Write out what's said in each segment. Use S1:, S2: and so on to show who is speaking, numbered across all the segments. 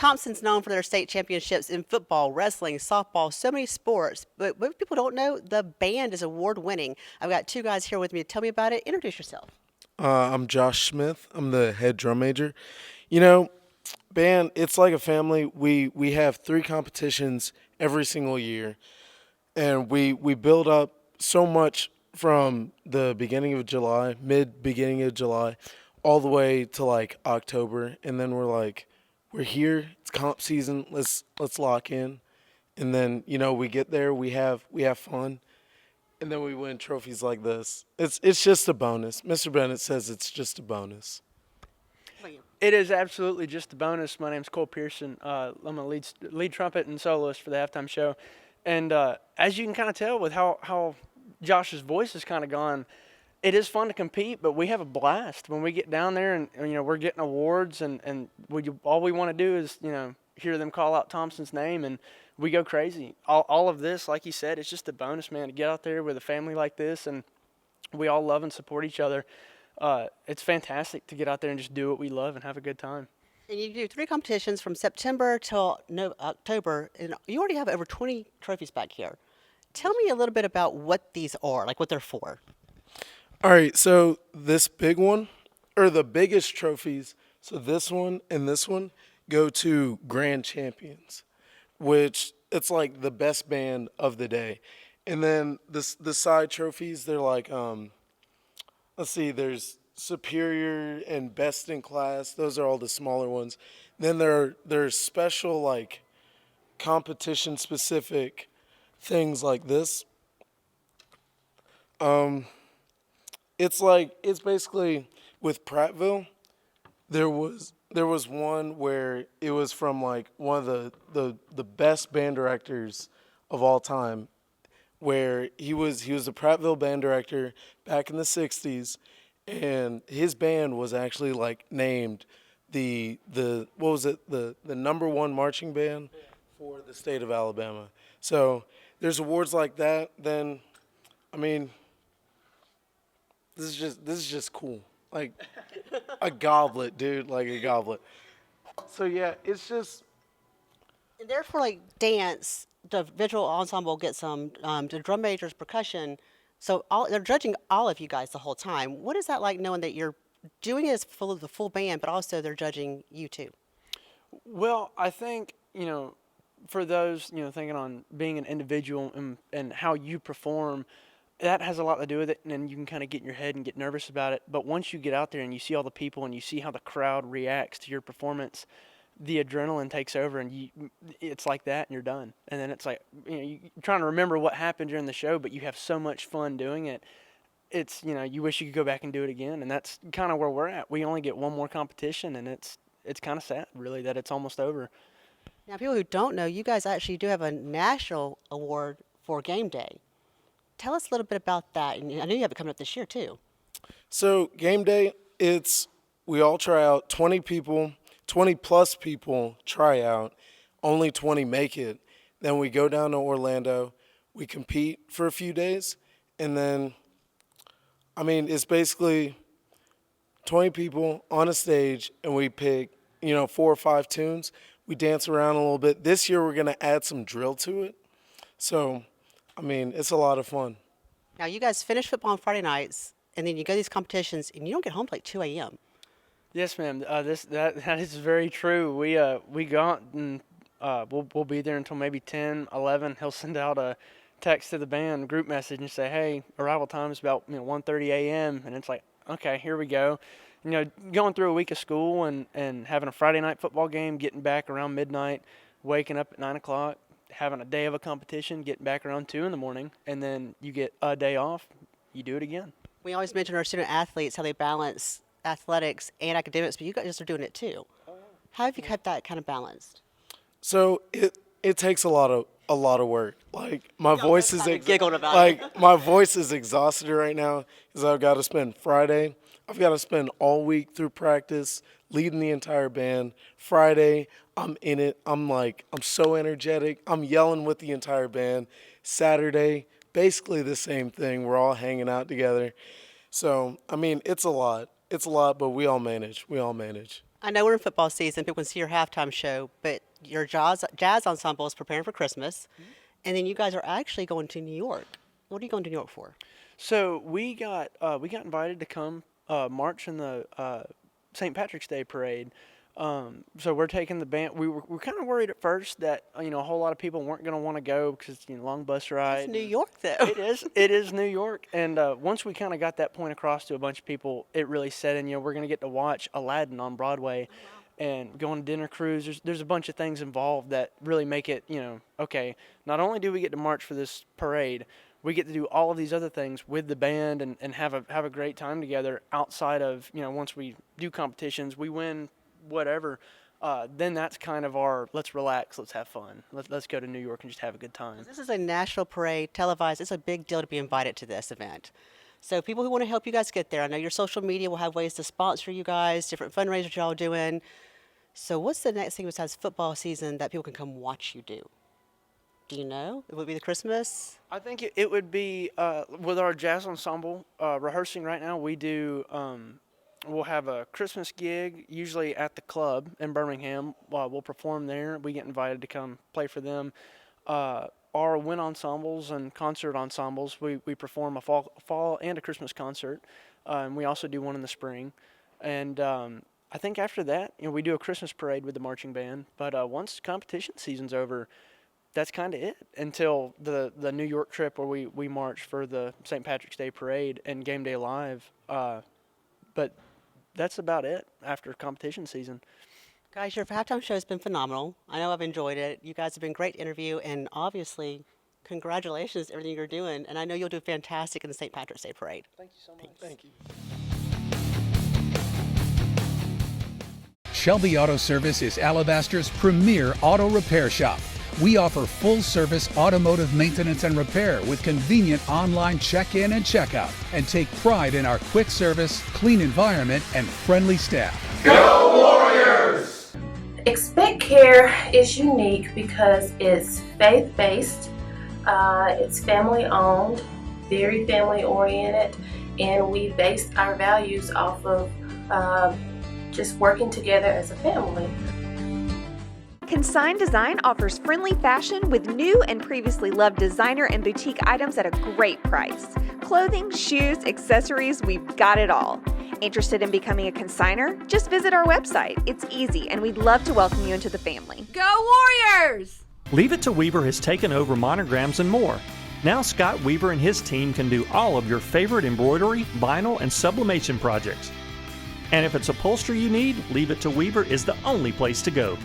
S1: Thompson's known for their state championships in football, wrestling, softball, so many sports. But what people don't know, the band is award winning. I've got two guys here with me to tell me about it. Introduce yourself.
S2: I'm Josh Smith. I'm the head drum major. You know, band, it's like a family. We have three competitions every single year, and we build up so much from the beginning of July, mid beginning of July, all the way to like October, and then we're here. It's comp season. Let's lock in, and then we get there. We have fun, and then we win trophies like this. It's just a bonus. Mr. Bennett says it's just a bonus.
S1: How about you?
S3: It is absolutely just a bonus. My name's Cole Pearson. I'm a lead trumpet and soloist for the halftime show. And as you can kind of tell with how Josh's voice has kind of gone, it is fun to compete, but we have a blast when we get down there and we're getting awards and all we want to do is, hear them call out Thompson's name and we go crazy. All of this, like you said, it's just a bonus, man, to get out there with a family like this and we all love and support each other. It's fantastic to get out there and just do what we love and have a good time.
S1: And you do three competitions from September till October, and you already have over 20 trophies back here. Tell me a little bit about what these are, like what they're for.
S2: All right, so this big one, or the biggest trophies, so this one and this one go to grand champions, which it's like the best band of the day. And then the side trophies, they're like, let's see, there's superior and best in class. Those are all the smaller ones. Then there's special like competition specific things like this. It's basically with Prattville. There was one where it was from like one of the best band directors of all time, where he was a Prattville band director back in the '60s, and his band was actually like named the what was it, the number one marching band for the state of Alabama. So there's awards like that. Then, I mean, this is just cool. Like a goblet, dude, like a goblet. So yeah, it's just
S1: And therefore, like dance, the visual ensemble gets the drum majors, percussion. So they're judging all of you guys the whole time. What is that like knowing that you're doing it as full of the full band, but also they're judging you too?
S3: Well, I think, for those, thinking on being an individual and how you perform, that has a lot to do with it. And then you can kind of get in your head and get nervous about it. But once you get out there and you see all the people and you see how the crowd reacts to your performance, the adrenaline takes over and it's like that and you're done. And then it's like, you're trying to remember what happened during the show, but you have so much fun doing it. It's, you wish you could go back and do it again. And that's kind of where we're at. We only get one more competition and it's kind of sad really that it's almost over.
S1: Now, people who don't know, you guys actually do have a national award for game day. Tell us a little bit about that. And I know you have it coming up this year too.
S2: so game day. It's we all try out. 20 people, 20 plus people try out. Only 20 make it. Then we go down to Orlando. We compete for a few days, and then I mean it's basically 20 people on a stage, and we pick, 4 or 5 tunes. We dance around a little bit. This year, we're going to add some drill to it. So, I mean, it's a lot of fun.
S1: Now, you guys finish football on Friday nights, and then you go to these competitions, and you don't get home till like 2 a.m.
S3: Yes, ma'am. That is very true. We go out and we'll be there until maybe 10, 11. He'll send out a text to the band group message and say, "Hey, arrival time is about 1:30 a.m." And it's like, okay, here we go. Going through a week of school and having a Friday night football game, getting back around midnight, waking up at 9 o'clock, having a day of a competition, getting back around 2 in the morning, and then you get a day off. You do it again.
S1: We always mention our student athletes, how they balance athletics and academics, but you guys are doing it too. How have you kept that kind of balanced?
S2: So it takes a lot of work. Like my voice is
S1: Giggled about it.
S2: like my voice is exhausted right now because I've got to spend Friday. I've got to spend all week through practice leading the entire band. Friday, I'm in it. I'm so energetic. I'm yelling with the entire band. Saturday, basically the same thing. We're all hanging out together. So, I mean, it's a lot. It's a lot, but we all manage. We all manage.
S1: I know we're in football season. People can see your halftime show, but your jazz ensemble is preparing for Christmas, and then you guys are actually going to New York. What are you going to New York for?
S3: So we got invited to come march in the St. Patrick's Day parade. So we're taking the band. We were kind of worried at first that a whole lot of people weren't going to want to go because long bus
S1: It's
S3: ride.
S1: New
S3: And
S1: York, though.
S3: it is New York, and once we kind of got that point across to a bunch of people, it really set in. We're going to get to watch Aladdin on Broadway, and go on a dinner cruise. There's a bunch of things involved that really make it okay. Not only do we get to march for this parade, we get to do all of these other things with the band and have a great time together outside of once we do competitions, we win whatever. Then that's kind of our let's relax, let's have fun, let's go to New York and just have a good time.
S1: This is a national parade, televised. It's a big deal to be invited to this event. So people who want to help you guys get there, I know your social media will have ways to sponsor you guys, different fundraisers y'all doing. So what's the next thing besides football season that people can come watch you do? Do you know? It would be the Christmas.
S3: I think it would be with our jazz ensemble rehearsing right now. We do. We'll have a Christmas gig usually at the club in Birmingham. We'll perform there. We get invited to come play for them. Our wind ensembles and concert ensembles. We perform a fall and a Christmas concert. And we also do one in the spring. And I think after that, we do a Christmas parade with the marching band. But once competition season's over, that's kind of it until the New York trip where we march for the St. Patrick's Day parade and Game Day Live. But that's about it after competition season.
S1: Guys, your halftime show has been phenomenal. I know I've enjoyed it. You guys have been great to interview, and obviously, congratulations on everything you're doing. And I know you'll do fantastic in the St. Patrick's Day parade.
S3: Thank you so much.
S2: Thank you.
S4: Shelby Auto Service is Alabaster's premier auto repair shop. We offer full-service automotive maintenance and repair with convenient online check-in and check-out, and take pride in our quick service, clean environment, and friendly staff.
S5: Expect Care is unique because it's faith-based, it's family-owned, very family-oriented, and we base our values off of just working together as a family.
S6: Consign Design offers friendly fashion with new and previously loved designer and boutique items at a great price. Clothing, shoes, accessories, we've got it all. Interested in becoming a consigner? Just visit our website. It's easy, and we'd love to welcome you into the family.
S7: Go Warriors!
S8: Leave It to Weaver has taken over monograms and more. Now Scott Weaver and his team can do all of your favorite embroidery, vinyl, and sublimation projects. And if it's upholstery you need, Leave It to Weaver is the only place to go.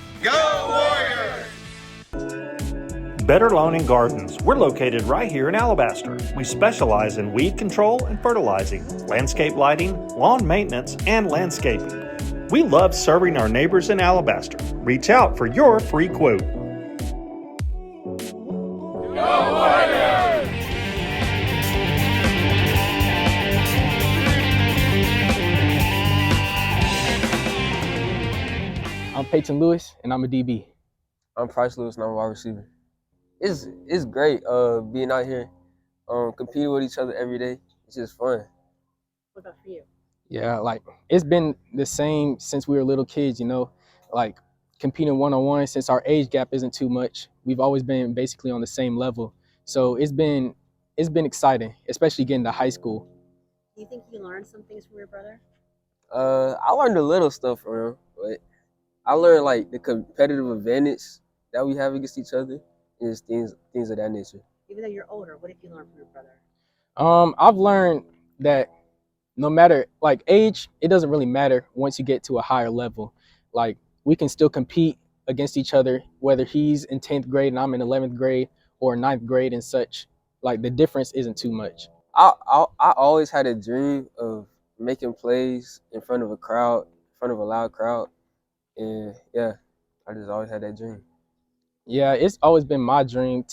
S8: Better Lawn and Gardens. We're located right here in Alabaster. We specialize in weed control and fertilizing, landscape lighting, lawn maintenance, and landscaping. We love serving our neighbors in Alabaster. Reach out for your free quote.
S9: I'm Payton Lewis, and I'm a DB.
S10: I'm Pryce Lewis, and I'm a wide receiver. It's great being out here, competing with each other every day. It's just fun.
S1: What about for you?
S9: Yeah, it's been the same since we were little kids, competing one-on-one since our age gap isn't too much. We've always been basically on the same level. So it's been exciting, especially getting to high school.
S1: Do you think you learned some things from your brother?
S10: I learned a little stuff from him, but I learned the competitive advantage that we have against each other and just things of that nature.
S1: Even though you're older, what did you learn from your brother?
S9: I've learned that no matter age, it doesn't really matter once you get to a higher level. We can still compete against each other, whether he's in 10th grade and I'm in 11th grade or 9th grade and such. The difference isn't too much.
S10: I always had a dream of making plays in front of a crowd, in front of a loud crowd. And yeah, I just always had that dream.
S9: Yeah, it's always been my dream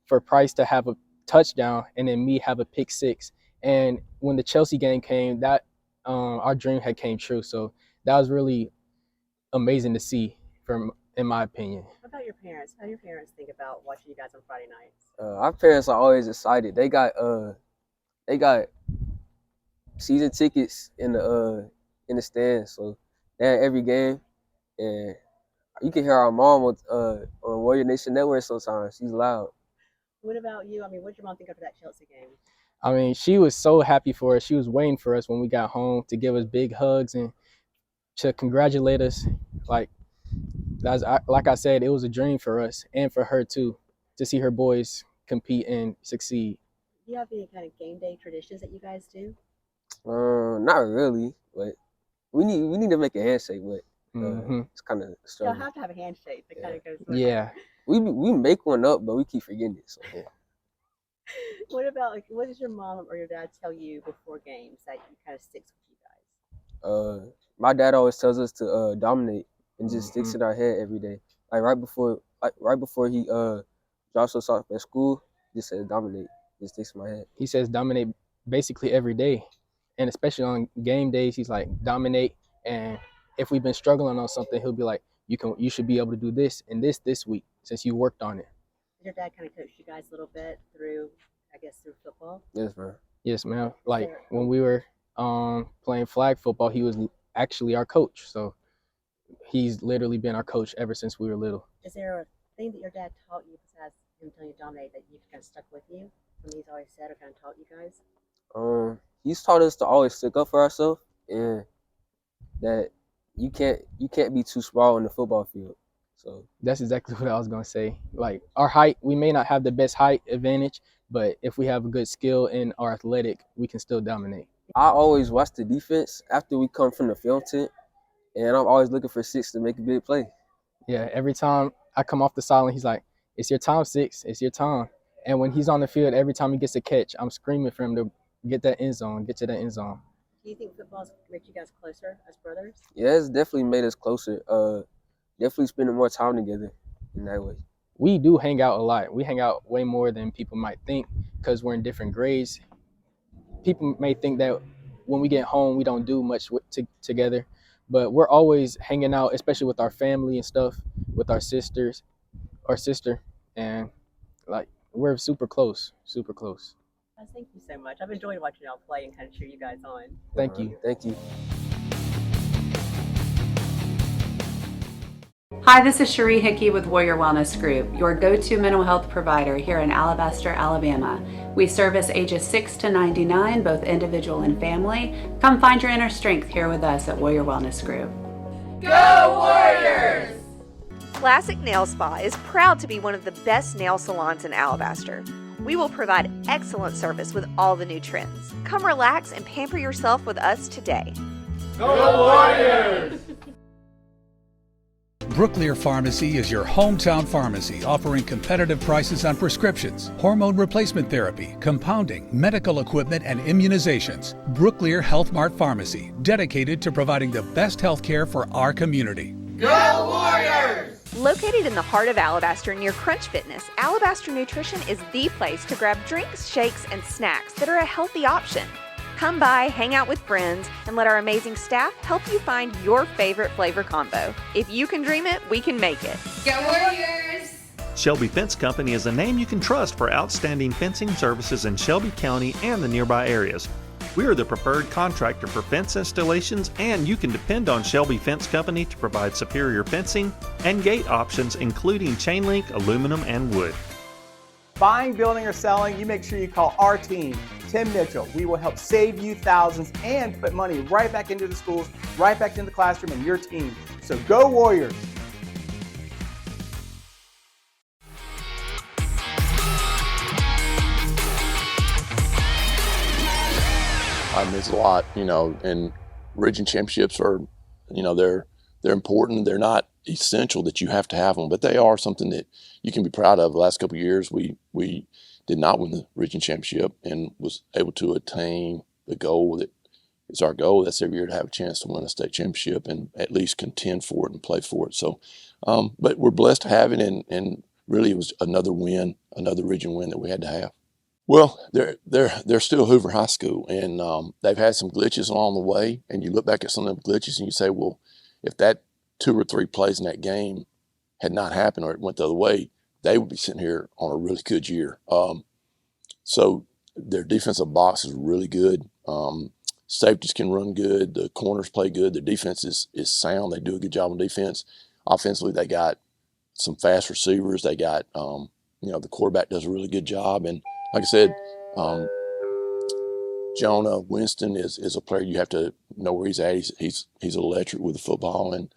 S9: for Pryce to have a touchdown and then me have a pick six. And when the Chelsea game came, that our dream had came true. So that was really amazing to see, in my opinion.
S1: What about your parents? How do your parents think about watching you guys on Friday nights?
S10: Our parents are always excited. They got season tickets in the stands, so they had every game, and you can hear our mom on Warrior Nation Network sometimes. She's loud.
S1: What about you? I mean, what did your mom think after that Chelsea game?
S9: I mean, she was so happy for us. She was waiting for us when we got home to give us big hugs and to congratulate us. Like like I said, it was a dream for us and for her too, to see her boys compete and succeed.
S1: Do you have any kind of game day traditions that you guys do?
S10: Not really, but we need to make a handshake, but it's kind of
S1: Y'all
S10: struggle.
S1: have to have a handshake that kind of goes with
S9: Yeah.
S10: We make one up, but we keep forgetting it. So yeah.
S1: What about, like, what does your mom or your dad tell you before games that kind of sticks with you guys?
S10: My dad always tells us to dominate and just sticks in our head every day. Like right before he drops us off at school, just says dominate. Just sticks in my head.
S9: He says dominate basically every day, and especially on game days, he's like dominate. And if we've been struggling on something, he'll be like, you should be able to do this and this week since you worked on it.
S1: Did your dad kind of coach you guys a little bit through, I guess, through football?
S10: Yes, man.
S9: Yes, ma'am. Like when we were playing flag football, he was actually our coach. So he's literally been our coach ever since we were little.
S1: Is there a thing that your dad taught you besides him telling you to dominate that you've kind of stuck with you? Something he's always said or kind of taught you guys?
S10: He's taught us to always stick up for ourselves, and that you can't be too small in the football field. So
S9: that's exactly what I was gonna say. Like our height, we may not have the best height advantage, but if we have a good skill in our athletic, we can still dominate.
S10: I always watch the defense after we come from the film tent, and I'm always looking for Six to make a big play.
S9: Yeah, every time I come off the sideline, he's like, "It's your time, Six. It's your time." And when he's on the field, every time he gets a catch, I'm screaming for him to get that end zone, get to that end zone.
S1: Do you think football's made you guys closer as brothers?
S10: Yeah, it's definitely made us closer. Definitely spending more time together in that way.
S9: We do hang out a lot. We hang out way more than people might think because we're in different grades. People may think that when we get home, we don't do much together, but we're always hanging out, especially with our family and stuff, with our sister, and like we're super close, super close.
S1: Guys, thank you so much. I've enjoyed watching y'all play and kind of cheer you guys on.
S9: Thank you.
S10: Thank you.
S7: Hi, this is Cherie Hickey with Warrior Wellness Group, your go-to mental health provider here in Alabaster, Alabama. We service ages 6 to 99, both individual and family. Come find your inner strength here with us at Warrior Wellness Group.
S6: Go Warriors! Classic Nail Spa is proud to be one of the best nail salons in Alabaster. We will provide excellent service with all the new trends. Come relax and pamper yourself with us today.
S11: Go Warriors!
S4: Brooklear Pharmacy is your hometown pharmacy offering competitive prices on prescriptions, hormone replacement therapy, compounding, medical equipment, and immunizations. Brooklear Health Mart Pharmacy, dedicated to providing the best health care for our community.
S11: Go Warriors!
S6: Located in the heart of Alabaster near Crunch Fitness, Alabaster Nutrition is the place to grab drinks, shakes, and snacks that are a healthy option. Come by, hang out with friends, and let our amazing staff help you find your favorite flavor combo. If you can dream it, we can make it.
S11: Go Warriors!
S8: Shelby Fence Company is a name you can trust for outstanding fencing services in Shelby County and the nearby areas. We are the preferred contractor for fence installations, and you can depend on Shelby Fence Company to provide superior fencing and gate options, including chain link, aluminum, and wood.
S12: Buying, building, or selling, you make sure you call our team, Tim Mitchell. We will help save you thousands and put money right back into the schools, right back into the classroom and your team. So go Warriors!
S13: Means a lot, and region championships are, they're important. They're not essential that you have to have them, but they are something that you can be proud of. The last couple of years, we did not win the region championship and was able to attain the goal that is our goal. That's every year to have a chance to win a state championship and at least contend for it and play for it. So, but we're blessed to have it, and really it was another win, another region win that we had to have. Well, they're still Hoover High School, and they've had some glitches along the way. And you look back at some of them glitches, and you say, well, if that 2 or 3 plays in that game had not happened or it went the other way, they would be sitting here on a really good year. So their defensive box is really good. safeties can run good, the corners play good, the defense is sound. They do a good job on defense. Offensively, they got some fast receivers. They got, the quarterback does a really good job. And like I said, Jonah Winston is a player you have to know where he's at. He's electric with the football. And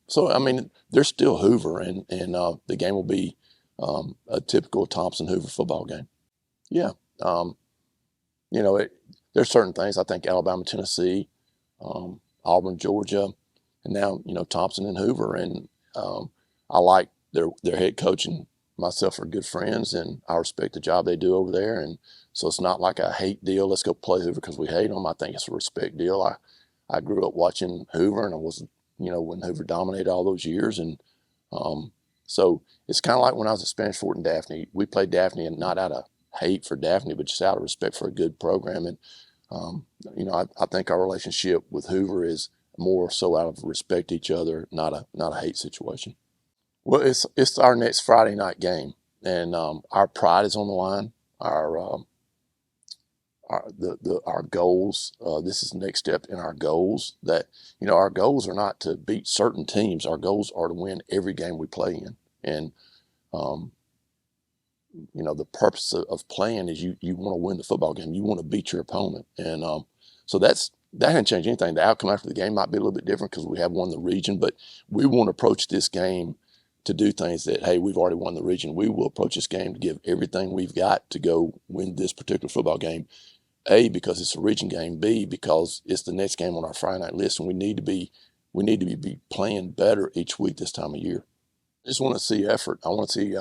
S13: so, I mean, there's still Hoover, and the game will be a typical Thompson Hoover football game. Yeah. There's certain things. I think Alabama, Tennessee, Auburn, Georgia, and now, Thompson and Hoover. And I like their head coach and myself are good friends, and I respect the job they do over there. And so it's not like a hate deal. Let's go play Hoover because we hate them. I think it's a respect deal. I grew up watching Hoover, and I was, when Hoover dominated all those years. And so it's kind of like when I was at Spanish Fort and Daphne. We played Daphne, and not out of hate for Daphne, but just out of respect for a good program. And I think our relationship with Hoover is more so out of respect to each other, not a hate situation. Well, it's our next Friday night game, and our pride is on the line. Our goals. This is the next step in our goals. That our goals are not to beat certain teams. Our goals are to win every game we play in, and the purpose of playing is you want to win the football game. You want to beat your opponent. And so that hasn't changed anything. The outcome after the game might be a little bit different because we have won the region, but we want to approach this game to do things that, hey, we've already won the region. We will approach this game to give everything we've got to go win this particular football game. A, because it's a region game. B, because it's the next game on our Friday night list, and we need to be playing better each week this time of year. I just want to see effort. I want to see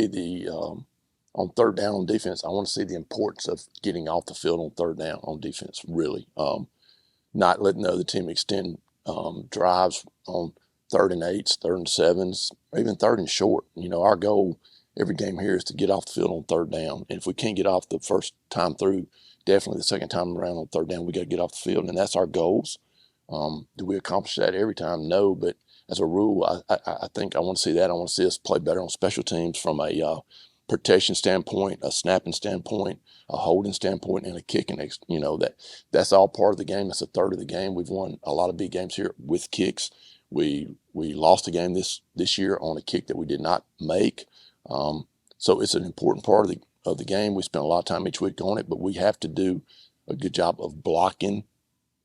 S13: the on third down on defense. I want to see the importance of getting off the field on third down on defense. Really, not letting the other team extend drives on 3rd and 8s, 3rd and 7s, or even 3rd and short. Our goal every game here is to get off the field on third down. And if we can't get off the first time through, definitely the second time around on third down, we got to get off the field, and that's our goals. Do we accomplish that every time? No, but as a rule, I think I want to see that. I want to see us play better on special teams from a protection standpoint, a snapping standpoint, a holding standpoint, and a kicking. That's all part of the game. That's a third of the game. We've won a lot of big games here with kicks. We lost a game this year on a kick that we did not make. So it's an important part of the game. We spend a lot of time each week on it, but we have to do a good job of blocking,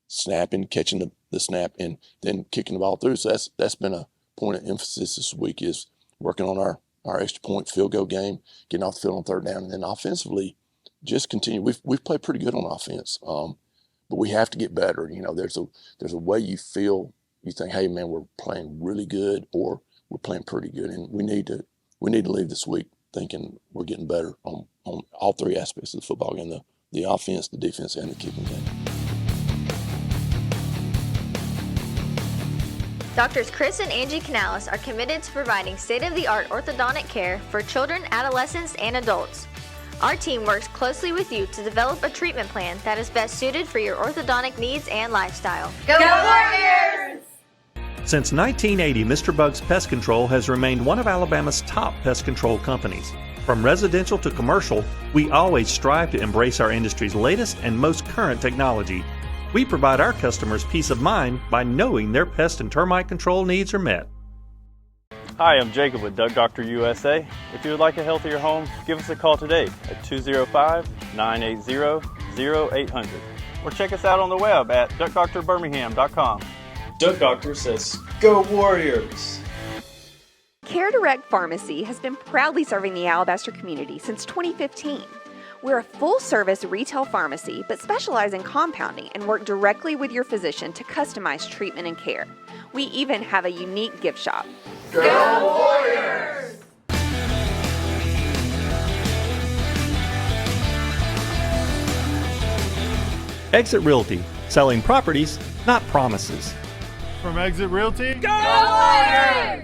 S13: snapping, catching the snap, and then kicking the ball through. So that's been a point of emphasis this week, is working on our extra point field goal game, getting off the field on third down, and then offensively just continue. We've played pretty good on offense, but we have to get better. There's a way you feel. You think, hey man, we're playing really good, or we're playing pretty good, and we need to leave this week thinking we're getting better on all three aspects of the football game: the offense, the defense, and the kicking game.
S14: Doctors Chris and Angie Canales are committed to providing state-of-the-art orthodontic care for children, adolescents, and adults. Our team works closely with you to develop a treatment plan that is best suited for your orthodontic needs and lifestyle.
S11: Go Warriors!
S8: Since 1980, Mr. Bug's Pest Control has remained one of Alabama's top pest control companies. From residential to commercial, we always strive to embrace our industry's latest and most current technology. We provide our customers peace of mind by knowing their pest and termite control needs are met.
S15: Hi, I'm Jacob with Duck Doctor USA. If you would like a healthier home, give us a call today at 205-980-0800 or check us out on the web at duckdoctorbirmingham.com.
S16: Duck Doctor says, Go Warriors!
S6: Care Direct Pharmacy has been proudly serving the Alabaster community since 2015. We're a full-service retail pharmacy, but specialize in compounding and work directly with your physician to customize treatment and care. We even have a unique gift shop.
S11: Go Warriors!
S8: Exit Realty, selling properties, not promises.
S17: From Exit Realty,
S11: Go Warriors!